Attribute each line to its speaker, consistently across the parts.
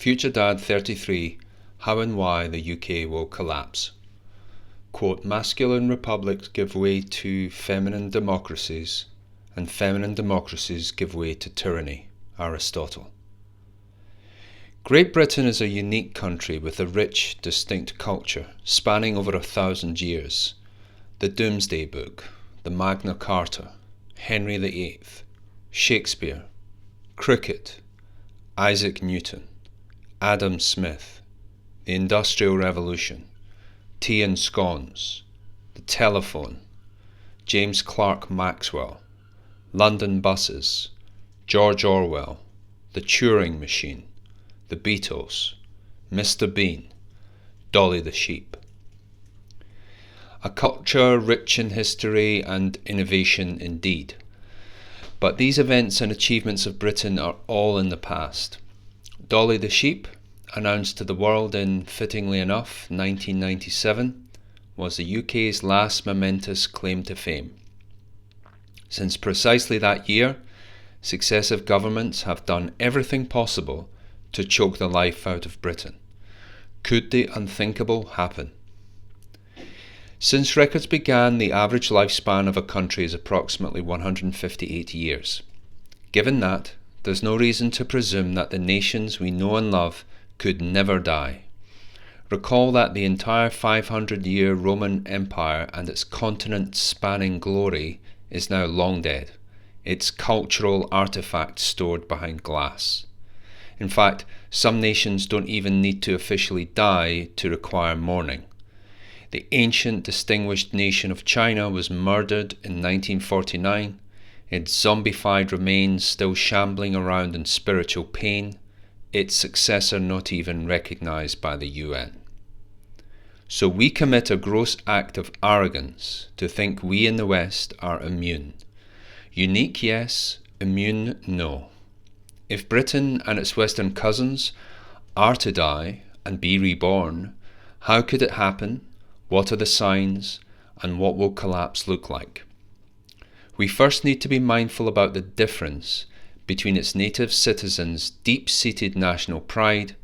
Speaker 1: FutureDad 33, How and Why the UK Will Collapse. Quote, masculine republics give way to feminine democracies, and feminine democracies give way to tyranny. Aristotle. Great Britain is a unique country with a rich, distinct culture spanning over 1,000 years. The Domesday Book, the Magna Carta, Henry VIII, Shakespeare, cricket, Isaac Newton, Adam Smith, the Industrial Revolution, tea and scones, the telephone, James Clerk Maxwell, London buses, George Orwell, the Turing machine, the Beatles, Mr. Bean, Dolly the sheep. A culture rich in history and innovation indeed. But these events and achievements of Britain are all in the past. Dolly the sheep, announced to the world in, fittingly enough, 1997, was the UK's last momentous claim to fame. Since precisely that year, successive governments have done everything possible to choke the life out of Britain. Could the unthinkable happen? Since records began, the average lifespan of a country is approximately 158 years. Given that, there's no reason to presume that the nations we know and love could never die. Recall that the entire 500-year Roman Empire and its continent-spanning glory is now long dead, its cultural artifacts stored behind glass. In fact, some nations don't even need to officially die to require mourning. The ancient distinguished nation of China was murdered in 1949, its zombified remains still shambling around in spiritual pain, its successor not even recognized by the UN. So we commit a gross act of arrogance to think we in the West are immune. Unique, yes. Immune, no. If Britain and its Western cousins are to die and be reborn, how could it happen? What are the signs? And what will collapse look like? We first need to be mindful about the difference between its native citizens' deep-seated national pride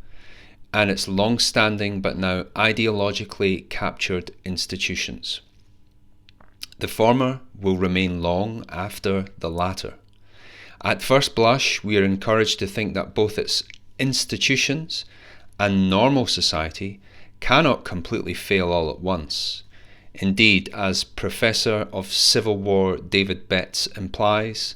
Speaker 1: and its long-standing but now ideologically captured institutions. The former will remain long after the latter. At first blush, we are encouraged to think that both its institutions and normal society cannot completely fail all at once. Indeed, as Professor of Civil War David Betts implies,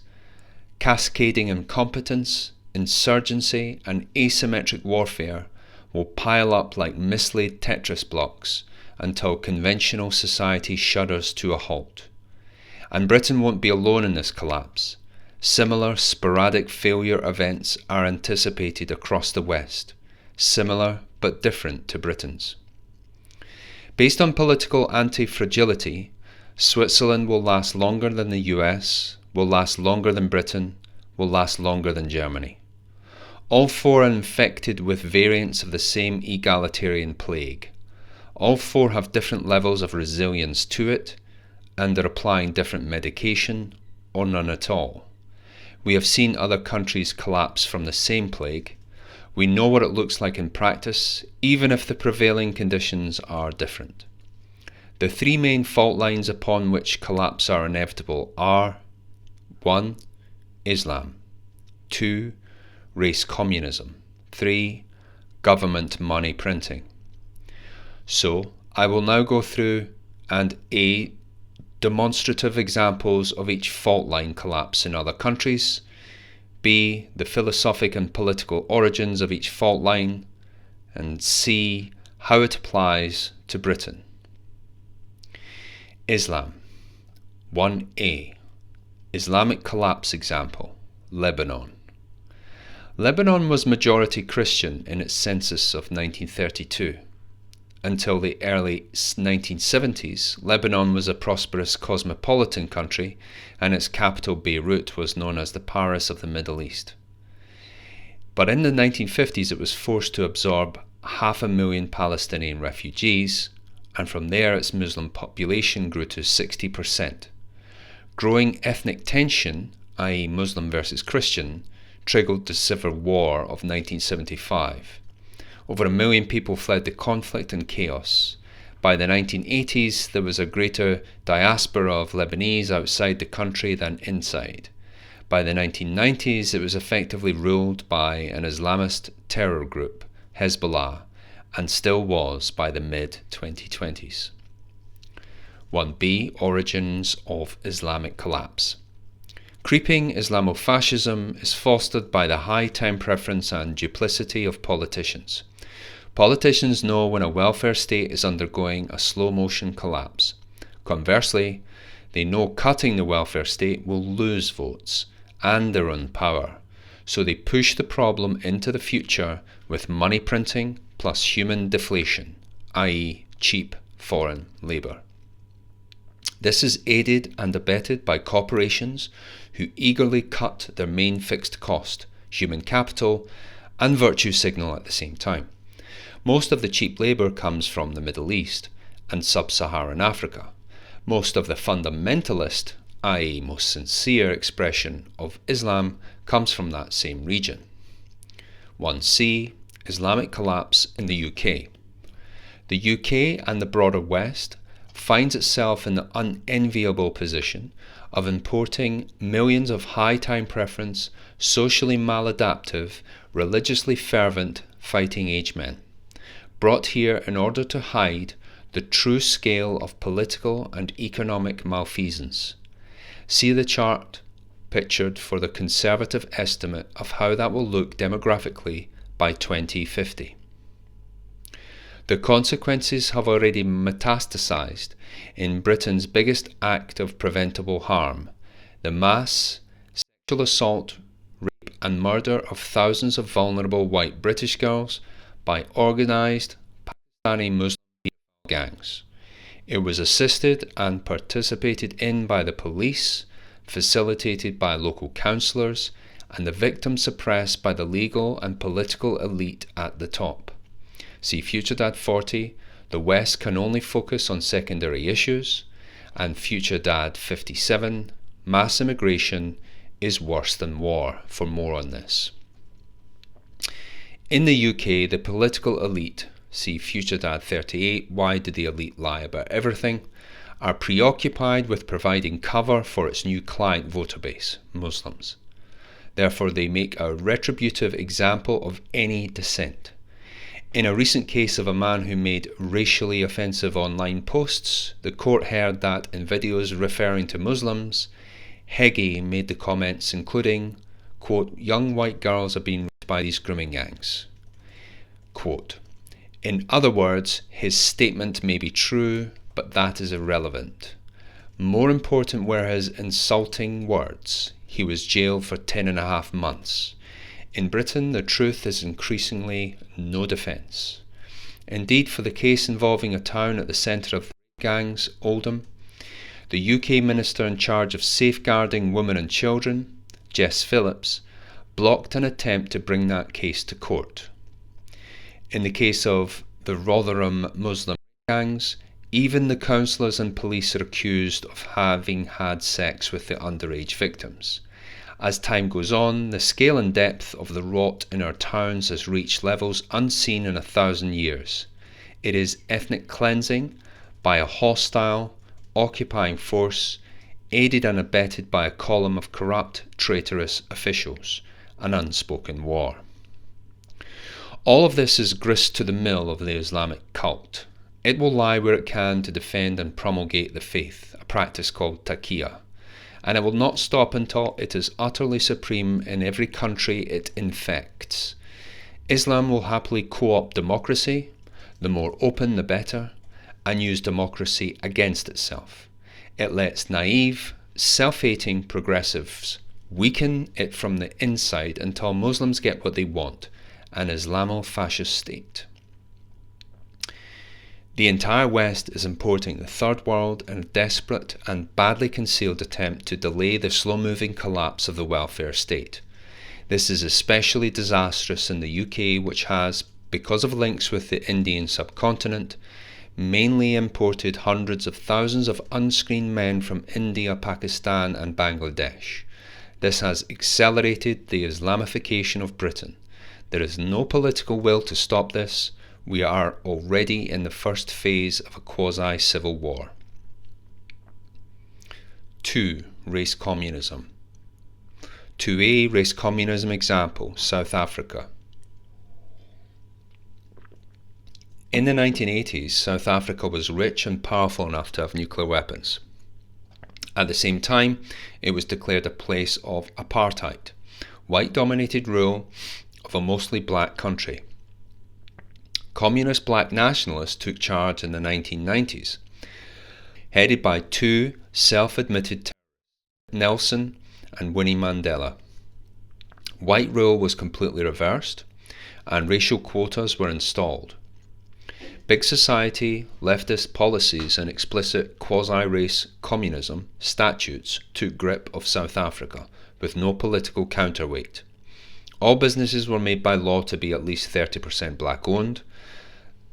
Speaker 1: cascading incompetence, insurgency, and asymmetric warfare will pile up like mislaid Tetris blocks until conventional society shudders to a halt. And Britain won't be alone in this collapse. Similar sporadic failure events are anticipated across the West, similar but different to Britain's. Based on political anti-fragility, Switzerland will last longer than the US, will last longer than Britain, will last longer than Germany. All four are infected with variants of the same egalitarian plague. All four have different levels of resilience to it, and are applying different medication, or none at all. We have seen other countries collapse from the same plague. We know what it looks like in practice, even if the prevailing conditions are different. The three main fault lines upon which collapse are inevitable are 1. Islam, 2. Race communism, 3. Government money printing. So, I will now go through and A. demonstrative examples of each fault line collapse in other countries, B. the philosophic and political origins of each fault line, and C. how it applies to Britain. Islam. 1a. Islamic collapse example, Lebanon. Lebanon was majority Christian in its census of 1932. Until the early 1970s, Lebanon was a prosperous cosmopolitan country, and its capital Beirut was known as the Paris of the Middle East. But in the 1950s it was forced to absorb 500,000 Palestinian refugees, and from there its Muslim population grew to 60%. Growing ethnic tension, i.e. Muslim versus Christian, triggered the Civil War of 1975. Over 1 million people fled the conflict and chaos. By the 1980s, there was a greater diaspora of Lebanese outside the country than inside. By the 1990s, it was effectively ruled by an Islamist terror group, Hezbollah, and still was by the mid-2020s. 1b. Origins of Islamic collapse. Creeping Islamofascism is fostered by the high time preference and duplicity of politicians. Politicians know when a welfare state is undergoing a slow-motion collapse. Conversely, they know cutting the welfare state will lose votes and their own power, so they push the problem into the future with money printing plus human deflation, i.e. cheap foreign labour. This is aided and abetted by corporations who eagerly cut their main fixed cost, human capital, and virtue signal at the same time. Most of the cheap labour comes from the Middle East and Sub-Saharan Africa. Most of the fundamentalist, i.e. most sincere expression of Islam comes from that same region. 1c. Islamic collapse in the UK. The UK and the broader West finds itself in the unenviable position of importing millions of high time preference, socially maladaptive, religiously fervent fighting age men, brought here in order to hide the true scale of political and economic malfeasance. See the chart pictured for the conservative estimate of how that will look demographically by 2050. The consequences have already metastasized in Britain's biggest act of preventable harm, the mass sexual assault, rape and murder of thousands of vulnerable white British girls by organised Pakistani Muslim gangs. It was assisted and participated in by the police, facilitated by local councillors, and the victims suppressed by the legal and political elite at the top. See FutureDad 40, The West Can Only Focus on Secondary Issues, and FutureDad 57, Mass Immigration is Worse Than War, for more on this. In the UK, the political elite, see FutureDad 38, Why Did the Elite Lie About Everything, are preoccupied with providing cover for its new client voter base, Muslims. Therefore, they make a retributive example of any dissent. In a recent case of a man who made racially offensive online posts, the court heard that in videos referring to Muslims, Heggie made the comments including, quote, young white girls are being raped by these grooming gangs. Quote, in other words, his statement may be true, but that is irrelevant. More important were his insulting words. He was jailed for 10.5 months. In Britain, the truth is increasingly no defence. Indeed, for the case involving a town at the centre of gangs, Oldham, the UK Minister in charge of safeguarding women and children, Jess Phillips, blocked an attempt to bring that case to court. In the case of the Rotherham Muslim gangs, even the councillors and police are accused of having had sex with the underage victims. As time goes on, the scale and depth of the rot in our towns has reached levels unseen in 1,000 years. It is ethnic cleansing by a hostile, occupying force, aided and abetted by a column of corrupt, traitorous officials, an unspoken war. All of this is grist to the mill of the Islamic cult. It will lie where it can to defend and promulgate the faith, a practice called taqiyya, and it will not stop until it is utterly supreme in every country it infects. Islam will happily co-opt democracy, the more open the better, and use democracy against itself. It lets naive, self-hating progressives weaken it from the inside until Muslims get what they want, an Islamo-fascist state. The entire West is importing the Third World in a desperate and badly concealed attempt to delay the slow-moving collapse of the welfare state. This is especially disastrous in the UK, which has, because of links with the Indian subcontinent, mainly imported hundreds of thousands of unscreened men from India, Pakistan and Bangladesh. This has accelerated the Islamification of Britain. There is no political will to stop this. We are already in the first phase of a quasi-civil war. 2. Race communism. 2a. Race communism example, South Africa. In the 1980s, South Africa was rich and powerful enough to have nuclear weapons. At the same time, it was declared a place of apartheid, white-dominated rule of a mostly black country. Communist black nationalists took charge in the 1990s, headed by two self-admitted terrorists, Nelson and Winnie Mandela. White rule was completely reversed, and racial quotas were installed. Big society, leftist policies and explicit quasi-race communism statutes took grip of South Africa, with no political counterweight. All businesses were made by law to be at least 30% black owned,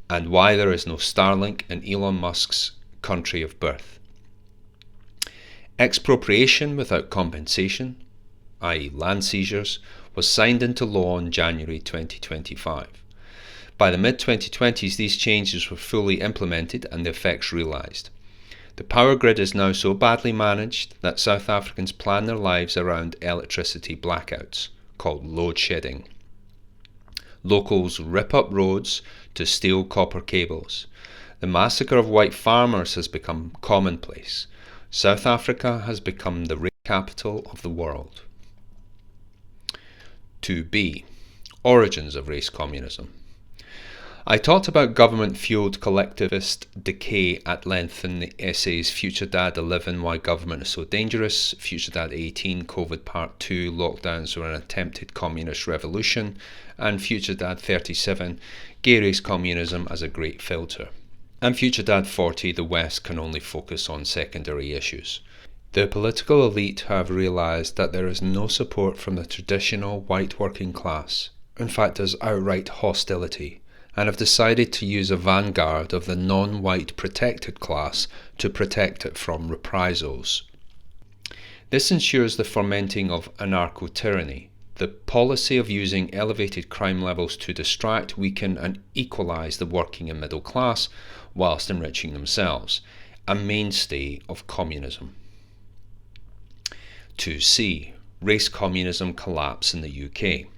Speaker 1: and why there is no Starlink in Elon Musk's country of birth. Expropriation without compensation, i.e. land seizures, was signed into law in January 2025. By the mid-2020s, these changes were fully implemented and the effects realised. The power grid is now so badly managed that South Africans plan their lives around electricity blackouts, called load shedding. Locals rip up roads to steal copper cables. The massacre of white farmers has become commonplace. South Africa has become the race capital of the world. 2b. Origins of race communism. I talked about government-fueled collectivist decay at length in the essays FutureDad 11, Why Government is So Dangerous, FutureDad 18, COVID Part 2, Lockdowns Were an Attempted Communist Revolution, and FutureDad 37, Gay Race Communism as a Great Filter. And FutureDad 40, The West Can Only Focus on Secondary Issues. The political elite have realised that there is no support from the traditional white working class. In fact, there's outright hostility, and have decided to use a vanguard of the non-white protected class to protect it from reprisals. This ensures the fomenting of anarcho-tyranny, the policy of using elevated crime levels to distract, weaken and equalise the working and middle class whilst enriching themselves, a mainstay of communism. 2c. Race communism collapse in the UK.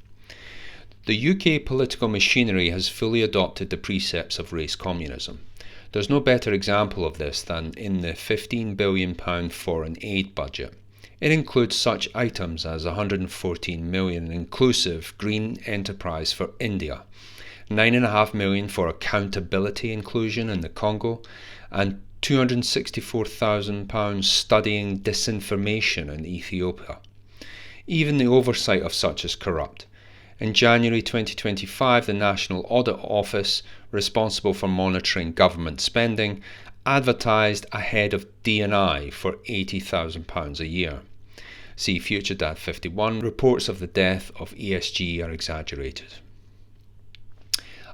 Speaker 1: The UK political machinery has fully adopted the precepts of race communism. There's no better example of this than in the £15 billion foreign aid budget. It includes such items as £114 million inclusive green enterprise for India, £9.5 million for accountability inclusion in the Congo, and £264,000 studying disinformation in Ethiopia. Even the oversight of such is corrupt. In January 2025, the National Audit Office, responsible for monitoring government spending, advertised a head of D&I for £80,000 a year. See FutureDad 51, reports of the death of ESG are exaggerated.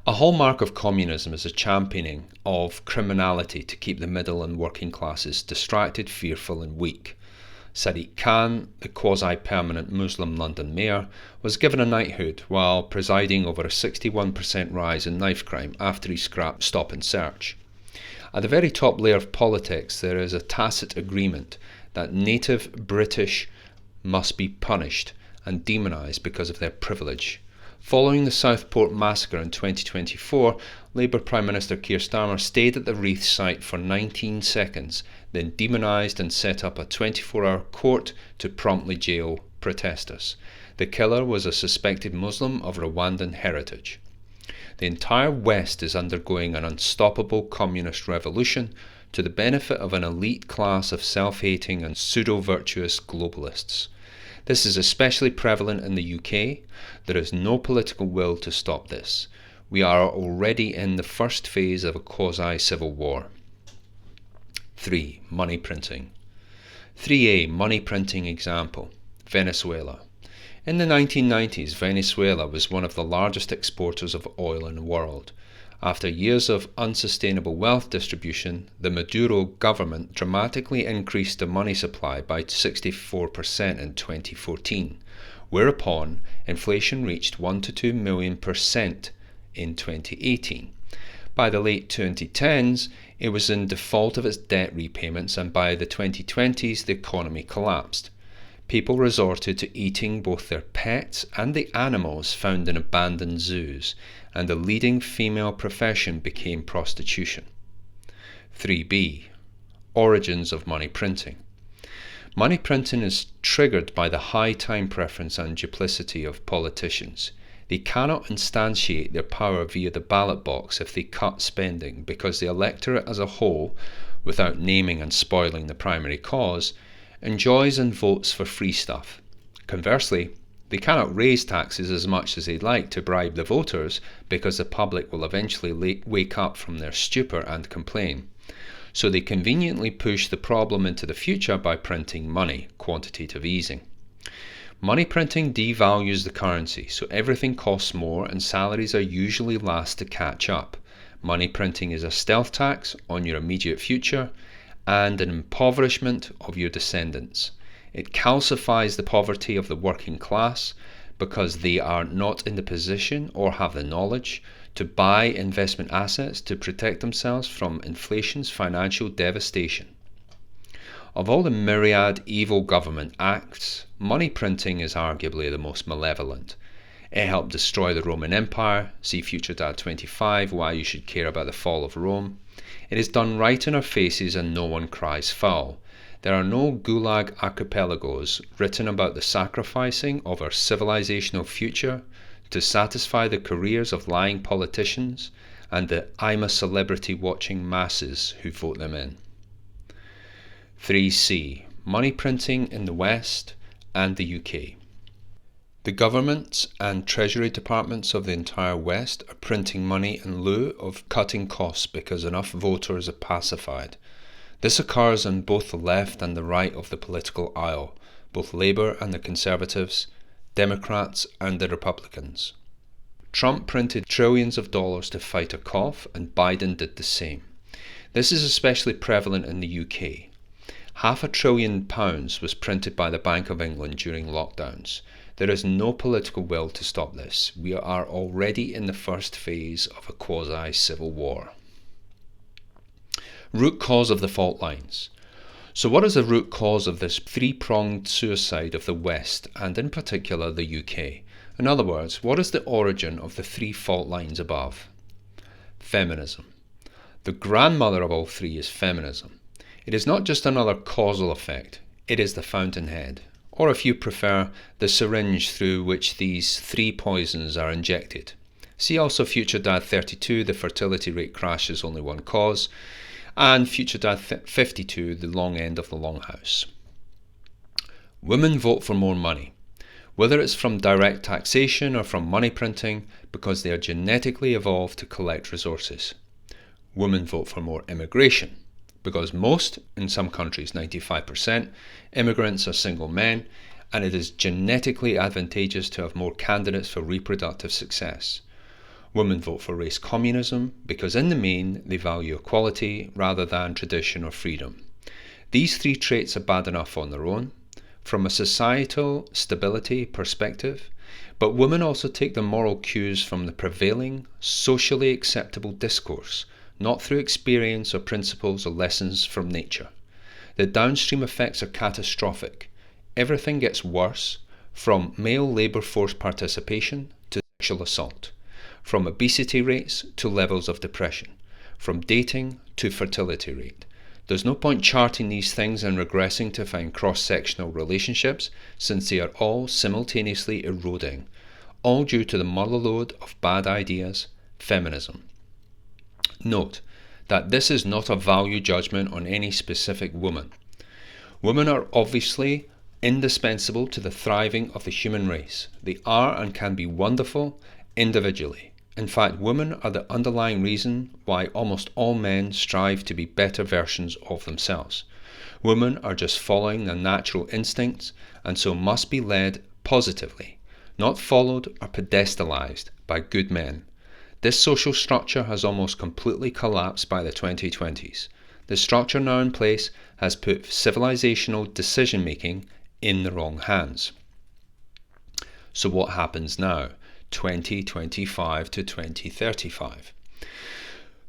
Speaker 1: A hallmark of communism is a championing of criminality to keep the middle and working classes distracted, fearful and weak. Sadiq Khan, the quasi-permanent Muslim London mayor, was given a knighthood while presiding over a 61% rise in knife crime after he scrapped stop and search. At the very top layer of politics, there is a tacit agreement that native British must be punished and demonised because of their privilege. Following the Southport massacre in 2024, Labour Prime Minister Keir Starmer stayed at the Wreath site for 19 seconds, then demonised and set up a 24-hour court to promptly jail protesters. The killer was a suspected Muslim of Rwandan heritage. The entire West is undergoing an unstoppable communist revolution to the benefit of an elite class of self-hating and pseudo-virtuous globalists. This is especially prevalent in the UK. There is no political will to stop this. We are already in the first phase of a quasi-civil war. 3. Money printing. 3a. Money printing example. Venezuela. In the 1990s, Venezuela was one of the largest exporters of oil in the world. After years of unsustainable wealth distribution, the Maduro government dramatically increased the money supply by 64% in 2014. whereupon inflation reached 1 to 2 million% in 2018. By the late 2010s, it was in default of its debt repayments, and by the 2020s, the economy collapsed. People resorted to eating both their pets and the animals found in abandoned zoos, and the leading female profession became prostitution. 3b. Origins of money printing. Money printing is triggered by the high time preference and duplicity of politicians. They cannot instantiate their power via the ballot box if they cut spending, because the electorate as a whole, without naming and spoiling the primary cause, enjoys and votes for free stuff. Conversely, they cannot raise taxes as much as they'd like to bribe the voters, because the public will eventually wake up from their stupor and complain. So they conveniently push the problem into the future by printing money, quantitative easing. Money printing devalues the currency, so everything costs more and salaries are usually last to catch up. Money printing is a stealth tax on your immediate future and an impoverishment of your descendants. It calcifies the poverty of the working class because they are not in the position or have the knowledge to buy investment assets to protect themselves from inflation's financial devastation. Of all the myriad evil government acts, money printing is arguably the most malevolent. It helped destroy the Roman Empire. See FutureDad 25, Why You Should Care About the Fall of Rome. It is done right in our faces and no one cries foul. There are no gulag archipelagos written about the sacrificing of our civilizational future to satisfy the careers of lying politicians and the I'm a celebrity watching masses who vote them in. 3c. Money printing in the West and the UK. The governments and treasury departments of the entire West are printing money in lieu of cutting costs because enough voters are pacified. This occurs on both the left and the right of the political aisle, both Labour and the Conservatives, Democrats and the Republicans. Trump printed trillions of dollars to fight a cough, and Biden did the same. This is especially prevalent in the UK. £500 billion was printed by the Bank of England during lockdowns. There is no political will to stop this. We are already in the first phase of a quasi-civil war. Root cause of the fault lines. So what is the root cause of this three-pronged suicide of the West, and in particular the UK? In other words, what is the origin of the three fault lines above? Feminism. The grandmother of all three is feminism. It is not just another causal effect, it is the fountainhead, or if you prefer, the syringe through which these three poisons are injected. See also FutureDad 32, the fertility rate crash is only one cause, and FutureDad 52, the long end of the longhouse. Women vote for more money, whether it's from direct taxation or from money printing, because they are genetically evolved to collect resources. Women vote for more immigration, because most, in some countries 95%, immigrants are single men, and it is genetically advantageous to have more candidates for reproductive success. Women vote for race communism because in the main they value equality rather than tradition or freedom. These three traits are bad enough on their own, from a societal stability perspective, but women also take their moral cues from the prevailing, socially acceptable discourse, not through experience or principles or lessons from nature. The downstream effects are catastrophic. Everything gets worse, from male labour force participation to sexual assault, from obesity rates to levels of depression, from dating to fertility rate. There's no point charting these things and regressing to find cross-sectional relationships, since they are all simultaneously eroding, all due to the motherlode of bad ideas, feminism. Note that this is not a value judgment on any specific woman. Women are obviously indispensable to the thriving of the human race. They are and can be wonderful individually. In fact, women are the underlying reason why almost all men strive to be better versions of themselves. Women are just following their natural instincts and so must be led positively, not followed or pedestalized by good men. This social structure has almost completely collapsed by the 2020s. The structure now in place has put civilizational decision-making in the wrong hands. So what happens now, 2025 to 2035?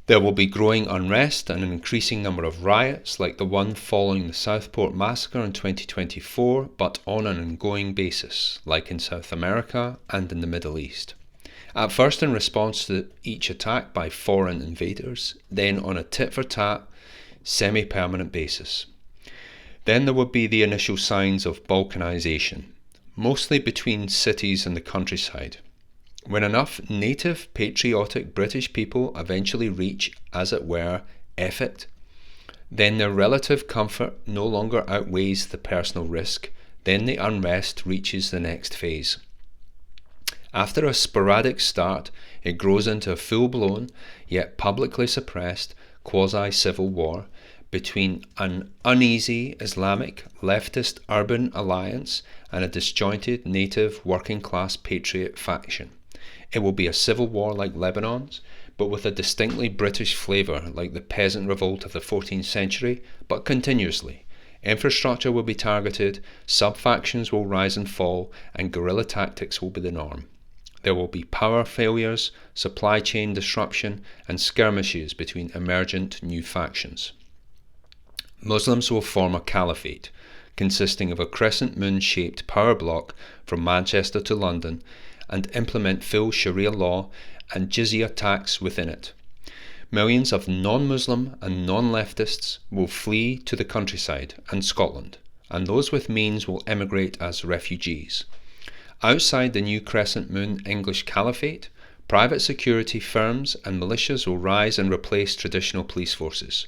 Speaker 1: There will be growing unrest and an increasing number of riots like the one following the Southport massacre in 2024, but on an ongoing basis, like in South America and in the Middle East. At first in response to each attack by foreign invaders, then on a tit-for-tat, semi-permanent basis. Then there would be the initial signs of balkanization, mostly between cities and the countryside. When enough native, patriotic British people eventually reach, as it were, effort, then their relative comfort no longer outweighs the personal risk, then the unrest reaches the next phase. After a sporadic start, it grows into a full-blown, yet publicly suppressed, quasi-civil war between an uneasy Islamic leftist urban alliance and a disjointed native working-class patriot faction. It will be a civil war like Lebanon's, but with a distinctly British flavour like the peasant revolt of the 14th century, but continuously. Infrastructure will be targeted, sub-factions will rise and fall, and guerrilla tactics will be the norm. There will be power failures, supply chain disruption, and skirmishes between emergent new factions. Muslims will form a caliphate, consisting of a crescent moon-shaped power block from Manchester to London, and implement full Sharia law and jizya tax within it. Millions of non-Muslim and non-leftists will flee to the countryside and Scotland, and those with means will emigrate as refugees. Outside the new crescent moon English caliphate, private security firms and militias will rise and replace traditional police forces.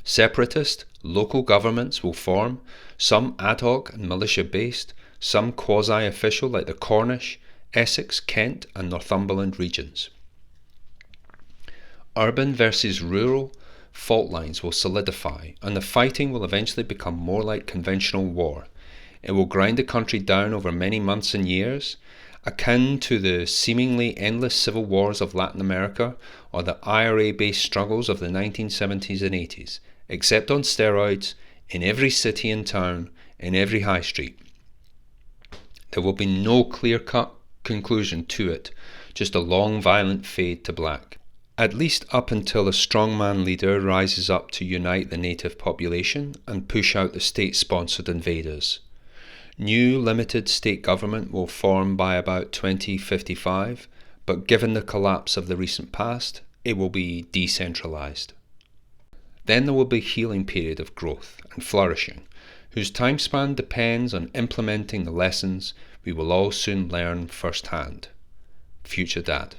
Speaker 1: Separatist local governments will form, some ad hoc and militia-based, some quasi-official like the Cornish, Essex, Kent and Northumberland regions. Urban versus rural fault lines will solidify, and the fighting will eventually become more like conventional war. It will grind the country down over many months and years, akin to the seemingly endless civil wars of Latin America or the IRA-based struggles of the 1970s and 80s, except on steroids, in every city and town, in every high street. There will be no clear-cut conclusion to it, just a long violent fade to black. At least up until a strongman leader rises up to unite the native population and push out the state-sponsored invaders. New limited state government will form by about 2055, but given the collapse of the recent past, it will be decentralized. Then there will be a healing period of growth and flourishing, whose time span depends on implementing the lessons we will all soon learn firsthand. FutureDad.